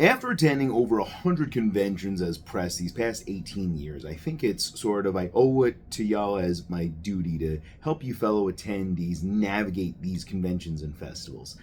After attending over 100 conventions as press these past 18 years, I think it's sort of, I owe it to y'all as my duty to help you fellow attendees navigate these conventions and festivals.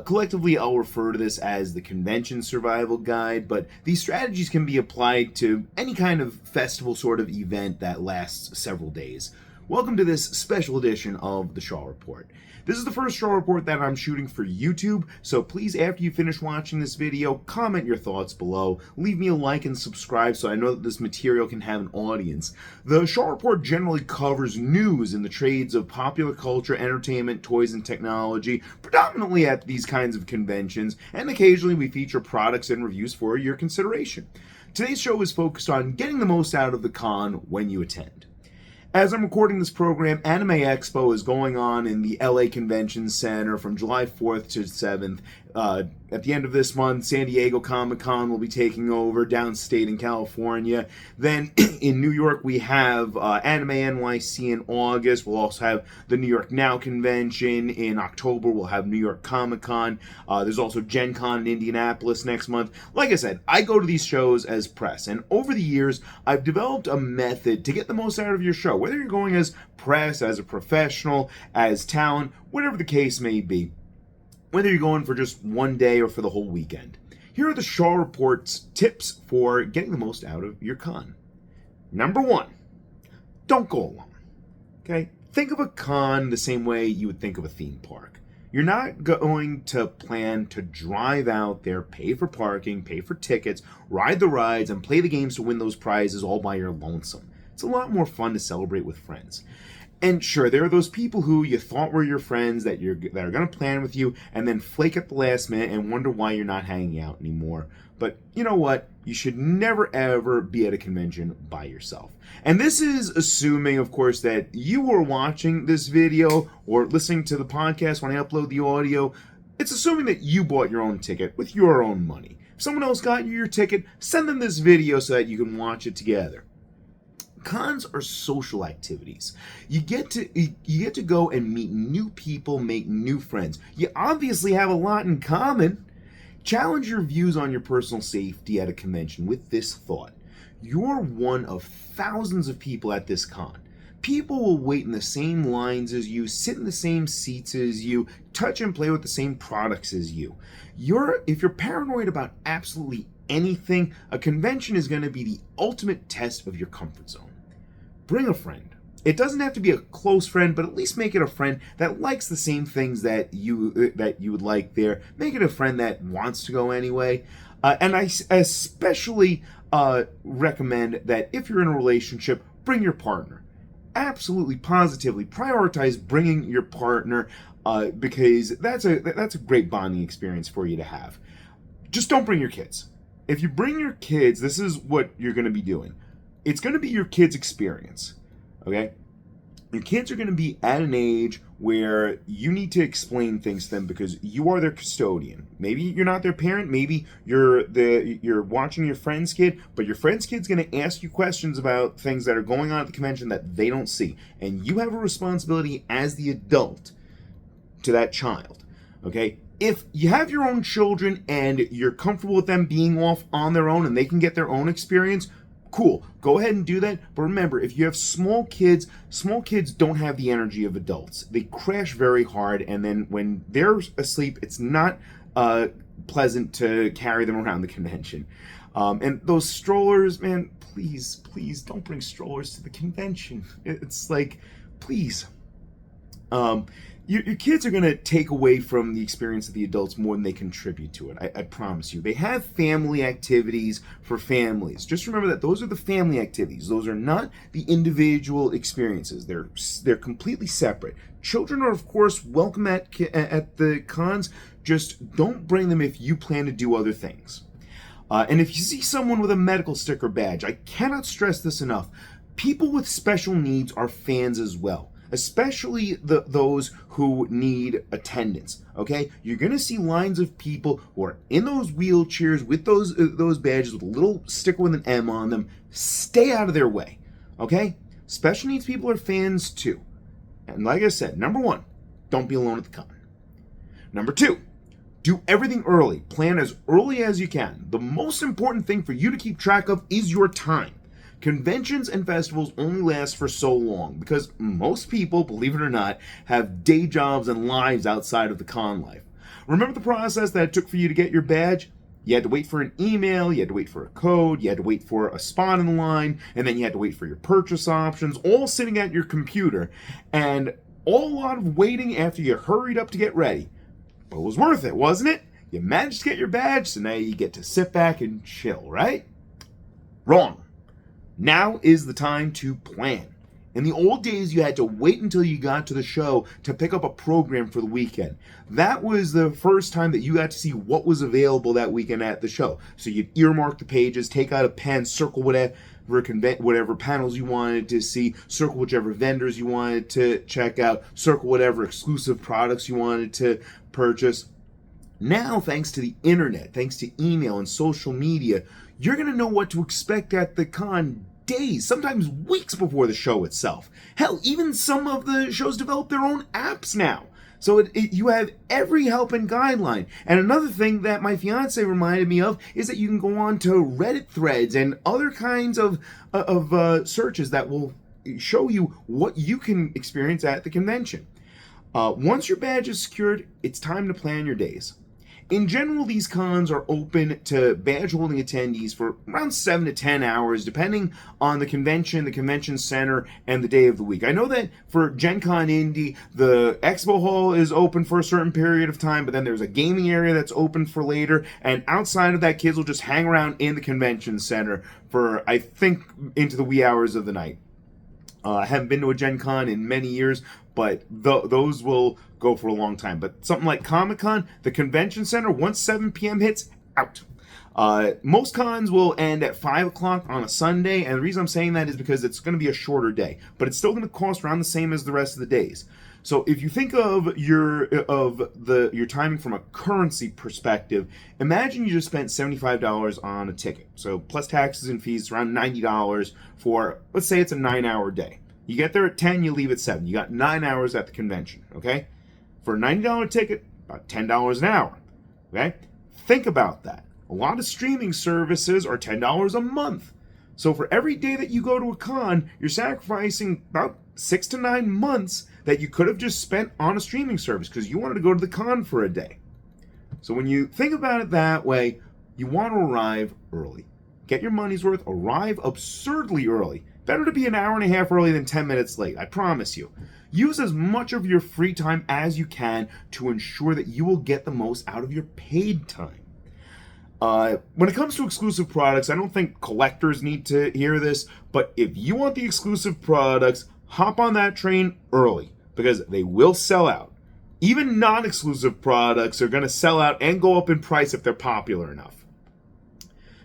Collectively, I'll refer to this as the Convention Survival Guide, but these strategies can be applied to any kind of festival sort of event that lasts several days. Welcome to this special edition of the Shaw Report. This is the first Shaw Report that I'm shooting for YouTube, so please, after you finish watching this video, comment your thoughts below, leave me a like and subscribe so I know that this material can have an audience. The Shaw Report generally covers news in the trades of popular culture, entertainment, toys, and technology, predominantly at these kinds of conventions, and occasionally we feature products and reviews for your consideration. Today's show is focused on getting the most out of the con when you attend. As I'm recording this program, Anime Expo is going on in the LA Convention Center from July 4th to 7th. At the end of this month, San Diego Comic-Con will be taking over downstate in California. Then in New York, we have Anime NYC in August. We'll also have the New York Now Convention. In October, we'll have New York Comic-Con. There's also Gen Con in Indianapolis next month. Like I said, I go to these shows as press, and over the years, I've developed a method to get the most out of your show, whether you're going as press, as a professional, as talent, whatever the case may be. Whether you're going for just one day or for the whole weekend. Here are the Shaw Report's tips for getting the most out of your con. Number 1, don't go alone. Okay? Think of a con the same way you would think of a theme park. You're not going to plan to drive out there, pay for parking, pay for tickets, ride the rides, and play the games to win those prizes all by your lonesome. It's a lot more fun to celebrate with friends. And sure, there are those people who you thought were your friends that are going to plan with you and then flake at the last minute and wonder why you're not hanging out anymore. But you know what? You should never ever be at a convention by yourself. And this is assuming, of course, that you are watching this video or listening to the podcast when I upload the audio. It's assuming that you bought your own ticket with your own money. If someone else got you your ticket, send them this video so that you can watch it together. Cons are social activities. You get to go and meet new people, make new friends. You obviously have a lot in common. Challenge your views on your personal safety at a convention with this thought. You're one of thousands of people at this con. People will wait in the same lines as you, sit in the same seats as you, touch and play with the same products as you. If you're paranoid about absolutely anything, a convention is going to be the ultimate test of your comfort zone. Bring a friend. It doesn't have to be a close friend, but at least make it a friend that likes the same things that you would like there. Make it a friend that wants to go anyway. And I especially recommend that if you're in a relationship, bring your partner. Absolutely, positively prioritize bringing your partner because that's a great bonding experience for you to have. Just don't bring your kids. If you bring your kids, this is what you're going to be doing. It's going to be your kids' experience, okay? Your kids are going to be at an age where you need to explain things to them because you are their custodian. Maybe you're not their parent. Maybe you're watching your friend's kid, but your friend's kid's going to ask you questions about things that are going on at the convention that they don't see. And you have a responsibility as the adult to that child, okay? If you have your own children and you're comfortable with them being off on their own and they can get their own experience, cool, go ahead and do that. But remember, if you have small kids don't have the energy of adults. They crash very hard, and then when they're asleep, it's not pleasant to carry them around the convention. And those strollers, man, please don't bring strollers to the convention. It's like, please. Your kids are going to take away from the experience of the adults more than they contribute to it. I promise you. They have family activities for families. Just remember that those are the family activities. Those are not the individual experiences. They're completely separate. Children are, of course, welcome at the cons. Just don't bring them if you plan to do other things. And if you see someone with a medical sticker badge, I cannot stress this enough. People with special needs are fans as well. Especially those who need attendance, okay? You're going to see lines of people who are in those wheelchairs with those badges with a little sticker with an M on them. Stay out of their way, okay? Special needs people are fans too. And like I said, number 1, don't be alone at the con. Number 2, Do everything early. Plan as early as you can. The most important thing for you to keep track of is your time. Conventions and festivals only last for so long because most people, believe it or not, have day jobs and lives outside of the con life. Remember the process that it took for you to get your badge? You had to wait for an email, you had to wait for a code, you had to wait for a spot in the line, and then you had to wait for your purchase options, all sitting at your computer, and all a lot of waiting after you hurried up to get ready. But it was worth it, wasn't it? You managed to get your badge, so now you get to sit back and chill, right? Wrong. Now is the time to plan. In the old days, you had to wait until you got to the show to pick up a program for the weekend. That was the first time that you got to see what was available that weekend at the show. So you'd earmark the pages, take out a pen, circle whatever panels you wanted to see, circle whichever vendors you wanted to check out, circle whatever exclusive products you wanted to purchase. Now, thanks to the internet, thanks to email and social media, you're going to know what to expect at the con days, sometimes weeks before the show itself. Hell, even some of the shows develop their own apps now. So you have every help and guideline. And another thing that my fiance reminded me of is that you can go on to Reddit threads and other kinds of searches that will show you what you can experience at the convention. Once your badge is secured, it's time to plan your days. In general, these cons are open to badge-holding attendees for around 7 to 10 hours, depending on the convention center, and the day of the week. I know that for Gen Con Indy, the expo hall is open for a certain period of time, but then there's a gaming area that's open for later, and outside of that, kids will just hang around in the convention center for, I think, into the wee hours of the night. I haven't been to a Gen Con in many years, but those will go for a long time. But something like Comic-Con, the convention center, once 7 p.m. hits, out. Most cons will end at 5 o'clock on a Sunday, and the reason I'm saying that is because it's going to be a shorter day, but it's still going to cost around the same as the rest of the days. So if you think of your timing from a currency perspective, imagine you just spent $75 on a ticket. So plus taxes and fees, around $90 for, let's say it's a 9-hour day. You get there at 10, you leave at 7. You got 9 hours at the convention, okay? For a $90 ticket, about $10 an hour, okay? Think about that. A lot of streaming services are $10 a month. So for every day that you go to a con, you're sacrificing about 6 to 9 months that you could have just spent on a streaming service because you wanted to go to the con for a day. So when you think about it that way, you want to arrive early. Get your money's worth, arrive absurdly early. Better to be an hour and a half early than 10 minutes late, I promise you. Use as much of your free time as you can to ensure that you will get the most out of your paid time. When it comes to exclusive products, I don't think collectors need to hear this, but if you want the exclusive products, hop on that train early because they will sell out. Even non-exclusive products are going to sell out and go up in price if they're popular enough.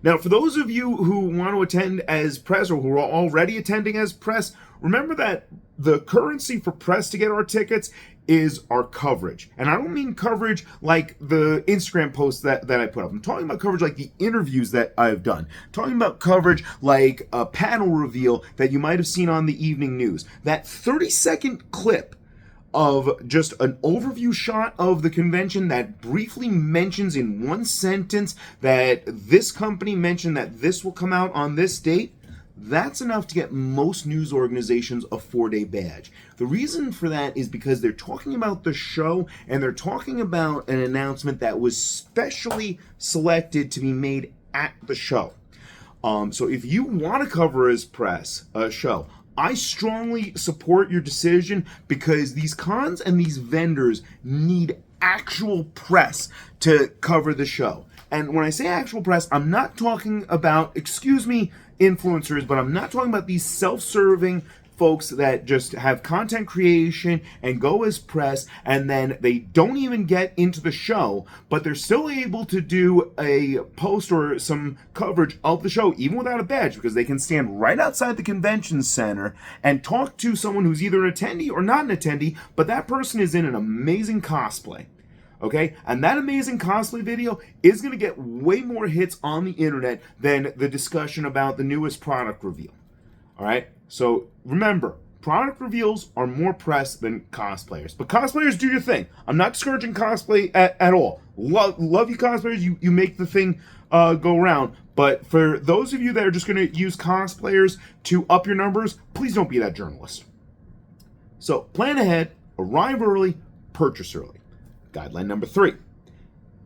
Now, for those of you who want to attend as press or who are already attending as press, remember that the currency for press to get our tickets is our coverage. And I don't mean coverage like the Instagram posts that I put up. I'm talking about coverage like the interviews that I've done. I'm talking about coverage like a panel reveal that you might have seen on the evening news. That 30-second clip of just an overview shot of the convention that briefly mentions in one sentence that this company mentioned that this will come out on this date. That's enough to get most news organizations a 4-day badge. The reason for that is because they're talking about the show and they're talking about an announcement that was specially selected to be made at the show. So if you want to cover as press a show, I strongly support your decision because these cons and these vendors need actual press to cover the show. And when I say actual press, I'm not talking about, influencers, but I'm not talking about these self-serving folks that just have content creation and go as press and then they don't even get into the show, but they're still able to do a post or some coverage of the show even without a badge because they can stand right outside the convention center and talk to someone who's either an attendee or not an attendee, but that person is in an amazing cosplay. Okay, and that amazing cosplay video is going to get way more hits on the internet than the discussion about the newest product reveal. All right, so remember, Product reveals are more press than cosplayers. But cosplayers, do your thing. I'm not discouraging cosplay at all. Love you cosplayers. You make the thing go around. But for those of you that are just going to use cosplayers to up your numbers, please don't be that journalist. So plan ahead, arrive early, purchase early. Guideline number 3.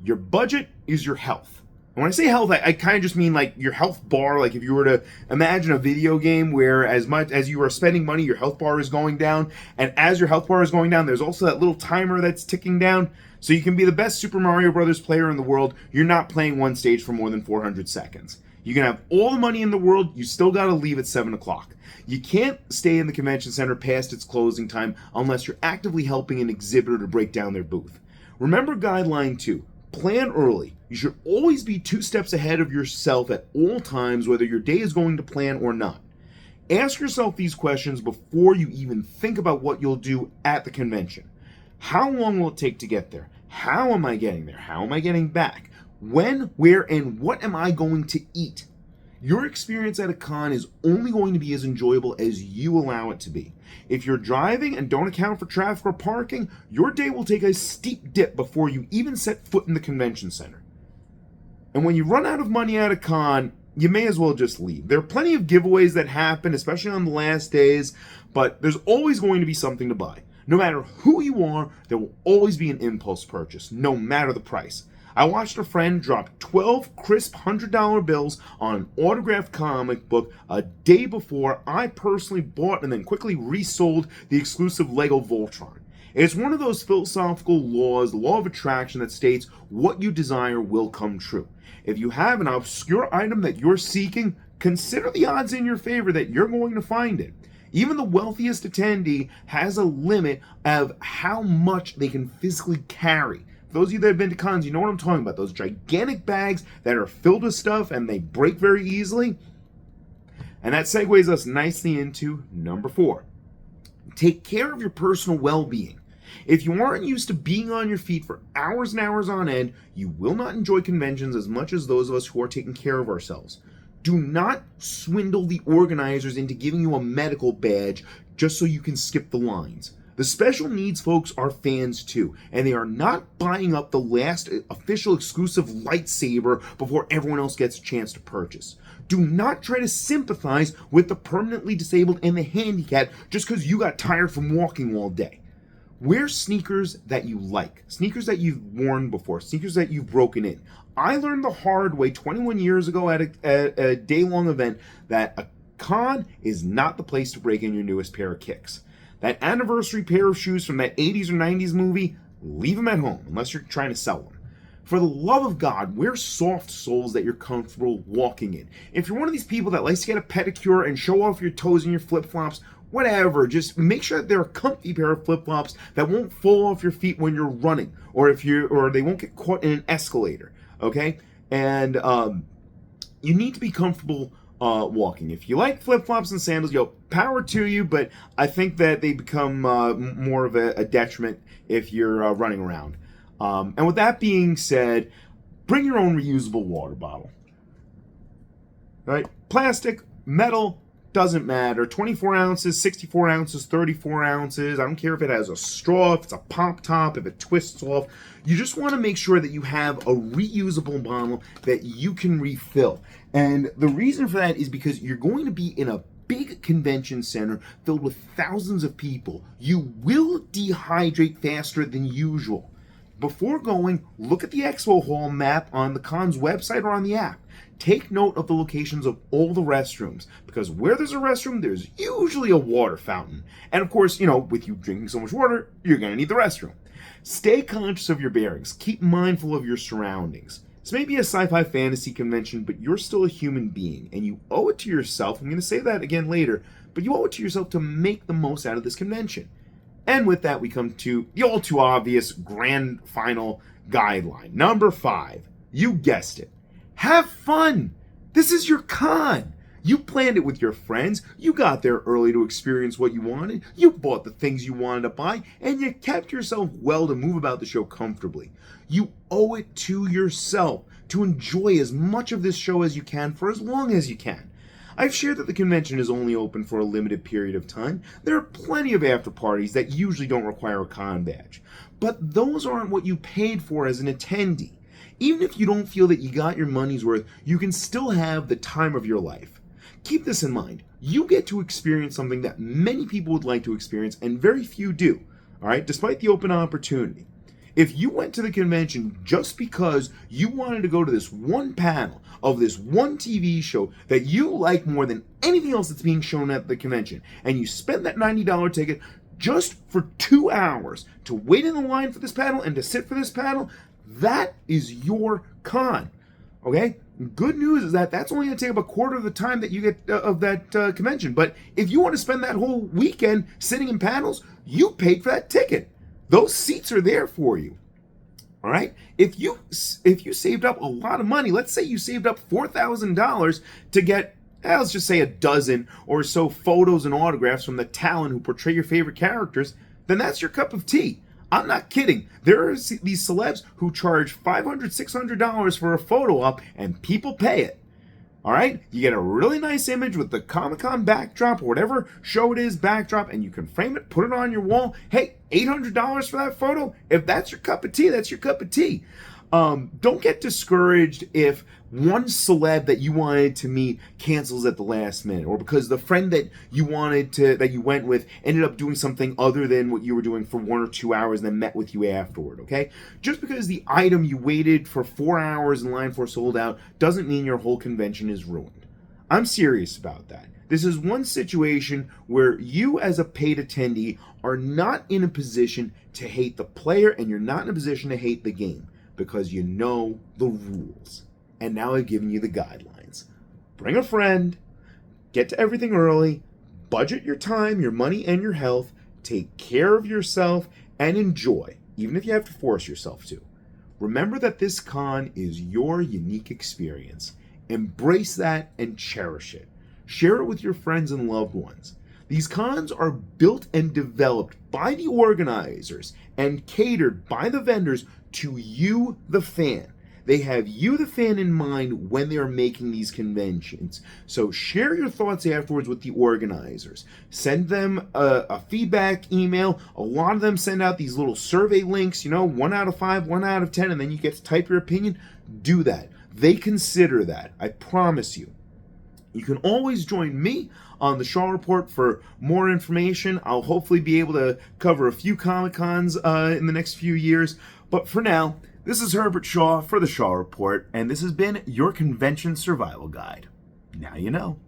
Your budget is your health. And when I say health, I kind of just mean like your health bar. Like if you were to imagine a video game where as much as you are spending money, your health bar is going down. And as your health bar is going down, there's also that little timer that's ticking down. So you can be the best Super Mario Brothers player in the world. You're not playing one stage for more than 400 seconds. You can have all the money in the world. You still got to leave at 7 o'clock. You can't stay in the convention center past its closing time unless you're actively helping an exhibitor to break down their booth. Remember guideline 2. Plan early. You should always be 2 steps ahead of yourself at all times, whether your day is going to plan or not. Ask yourself these questions before you even think about what you'll do at the convention. How long will it take to get there? How am I getting there? How am I getting back? When, where, and what am I going to eat? Your experience at a con is only going to be as enjoyable as you allow it to be. If you're driving and don't account for traffic or parking, your day will take a steep dip before you even set foot in the convention center. And when you run out of money at a con, you may as well just leave. There are plenty of giveaways that happen, especially on the last days, but there's always going to be something to buy. No matter who you are, there will always be an impulse purchase, no matter the price. I watched a friend drop 12 crisp $100 bills on an autographed comic book a day before I personally bought and then quickly resold the exclusive Lego Voltron. It's one of those philosophical laws, the law of attraction, that states what you desire will come true. If you have an obscure item that you're seeking, consider the odds in your favor that you're going to find it. Even the wealthiest attendee has a limit of how much they can physically carry. For those of you that have been to cons, you know what I'm talking about. Those gigantic bags that are filled with stuff and they break very easily. And that segues us nicely into number 4. Take care of your personal well-being. If you aren't used to being on your feet for hours and hours on end, you will not enjoy conventions as much as those of us who are taking care of ourselves. Do not swindle the organizers into giving you a medical badge just so you can skip the lines. The special needs folks are fans too, and they are not buying up the last official exclusive lightsaber before everyone else gets a chance to purchase. Do not try to sympathize with the permanently disabled and the handicapped just because you got tired from walking all day. Wear sneakers that you like, sneakers that you've worn before, sneakers that you've broken in. I learned the hard way 21 years ago at a day-long event that a con is not the place to break in your newest pair of kicks. That anniversary pair of shoes from that 80s or 90s movie, leave them at home unless you're trying to sell them. For the love of God, wear soft soles that you're comfortable walking in. If you're one of these people that likes to get a pedicure and show off your toes in your flip-flops, whatever, just make sure that they're a comfy pair of flip-flops that won't fall off your feet when you're running, or they won't get caught in an escalator, okay? And you need to be comfortable walking. If you like flip-flops and sandals, power to you, but I think that they become more of a detriment if you're running around. And with that being said, bring your own reusable water bottle. Right? Plastic, metal, doesn't matter. 24 ounces, 64 ounces, 34 ounces. I don't care if it has a straw, if it's a pop top, if it twists off. You just want to make sure that you have a reusable bottle that you can refill. And the reason for that is because you're going to be in a big convention center filled with thousands of people. You will dehydrate faster than usual. Before going, look at the expo hall map on the con's website or on the app. Take note of the locations of all the restrooms, because where there's a restroom, there's usually a water fountain. And of course, with you drinking so much water, you're going to need the restroom. Stay conscious of your bearings. Keep mindful of your surroundings. This may be a sci-fi fantasy convention, but you're still a human being, and you owe it to yourself, I'm going to say that again later, but you owe it to yourself to make the most out of this convention. And with that, we come to the all too obvious grand final guideline. Number 5. You guessed it. Have fun. This is your con. You planned it with your friends. You got there early to experience what you wanted. You bought the things you wanted to buy, and you kept yourself well to move about the show comfortably. You owe it to yourself to enjoy as much of this show as you can for as long as you can. I've shared that the convention is only open for a limited period of time. There are plenty of after parties that usually don't require a con badge, but those aren't what you paid for as an attendee. Even if you don't feel that you got your money's worth, you can still have the time of your life. Keep this in mind. You get to experience something that many people would like to experience and very few do, all right, despite the open opportunity. If you went to the convention just because you wanted to go to this one panel of this one TV show that you like more than anything else that's being shown at the convention, and you spent that $90 ticket just for 2 hours to wait in the line for this panel and to sit for this panel, that is your con. Okay? Good news is that that's only going to take up a quarter of the time that you get of that convention. But if you want to spend that whole weekend sitting in panels, you paid for that ticket. Those seats are there for you. All right? If you saved up a lot of money, let's say you saved up $4,000 to get, let's just say a dozen or so photos and autographs from the talent who portray your favorite characters, then that's your cup of tea. I'm not kidding. There are these celebs who charge $500, $600 for a photo op, and people pay it. All right? You get a really nice image with the Comic-Con backdrop or whatever show it is backdrop, and you can frame it, put it on your wall. Hey, $800 for that photo? If that's your cup of tea, that's your cup of tea. Don't get discouraged if one celeb that you wanted to meet cancels at the last minute, or because the friend that you went with ended up doing something other than what you were doing for 1 or 2 hours and then met with you afterward, okay? Just because the item you waited for 4 hours in line for sold out doesn't mean your whole convention is ruined. I'm serious about that. This is one situation where you as a paid attendee are not in a position to hate the player, and you're not in a position to hate the game, because you know the rules. And now I've given you the guidelines. Bring a friend, get to everything early, budget your time, your money, and your health, take care of yourself, and enjoy, even if you have to force yourself to. Remember that this con is your unique experience. Embrace that and cherish it. Share it with your friends and loved ones. These cons are built and developed by the organizers and catered by the vendors to you, the fan. They have you, the fan, in mind when they are making these conventions. So share your thoughts afterwards with the organizers. Send them a feedback email. A lot of them send out these little survey links, 1 out of 5, 1 out of 10, and then you get to type your opinion. Do that. They consider that. I promise you. You can always join me on the Shaw Report for more information. I'll hopefully be able to cover a few Comic-Cons in the next few years. But for now, this is Herbert Shaw for the Shaw Report, and this has been your Convention Survival Guide. Now you know.